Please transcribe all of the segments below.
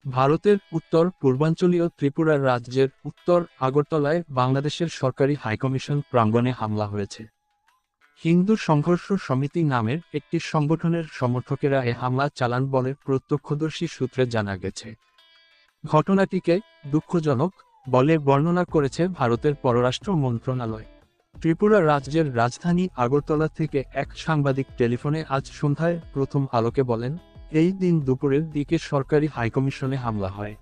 ভারতের উত্তর পূর্বাঞ্চলীয় ত্রিপুরা রাজ্যের উত্তর আগরতলায় বাংলাদেশের সরকারি হাইকমিশন প্রাঙ্গণে হামলা হয়েছে। হিন্দু সংঘর্ষ সমিতি নামের একটি সংগঠনের সমর্থকেরা এ হামলা চালান বলে প্রত্যক্ষদর্শী সূত্রে জানা গেছে। ঘটনাটিকে দুঃখজনক বলে বর্ণনা করেছে ভারতের পররাষ্ট্র মন্ত্রণালয়। ত্রিপুরা রাজ্যের রাজধানী আগরতলা থেকে এক সাংবাদিক টেলিফোনে আজ সন্ধ্যায় প্রথম আলোকে বলেন, এই দিন দুপুরের দিকে সরকারি হাইকমিশনে হামলা হয়।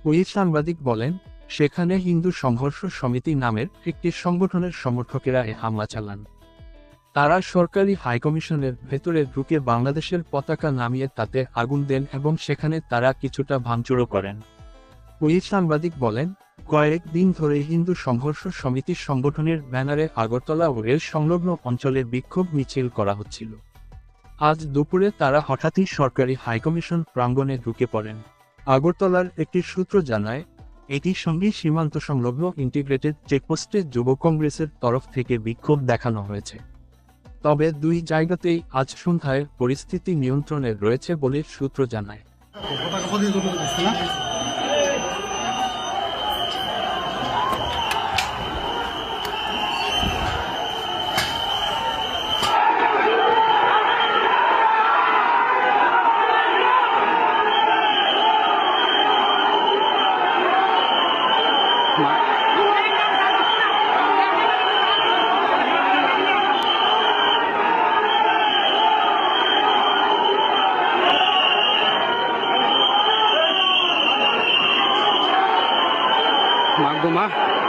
ওই সাংবাদিক বলেন, সেখানে হিন্দু সংঘর্ষ সমিতি নামের একটি সংগঠনের সমর্থকেরা এ হামলা চালান। তারা সরকারি হাইকমিশনের ভেতরে ঢুকে বাংলাদেশের পতাকা নামিয়ে তাতে আগুন দেন এবং সেখানে তারা কিছুটা ভাঙচুরও করেন। ওই সাংবাদিক বলেন, কয়েক দিন ধরে হিন্দু সংঘর্ষ সমিতি সংগঠনের ব্যানারে আগরতলা ও এর সংলগ্ন অঞ্চলে বিক্ষোভ মিছিল করা হচ্ছিল। আজ দুপুরে তারা হঠাৎই সরকারি হাইকমিশন প্রাঙ্গণে ঢুকে পড়েন। আগরতলার একটি সূত্র জানায়, এটির সঙ্গে সীমান্ত সংলগ্ন ইন্টিগ্রেটেড চেকপোস্টে যুব কংগ্রেসের তরফ থেকে বিক্ষোভ দেখানো হয়েছে। তবে দুই জায়গাতেই আজ সন্ধ্যায় পরিস্থিতি নিয়ন্ত্রণে রয়েছে বলে সূত্র জানায়। Maguma.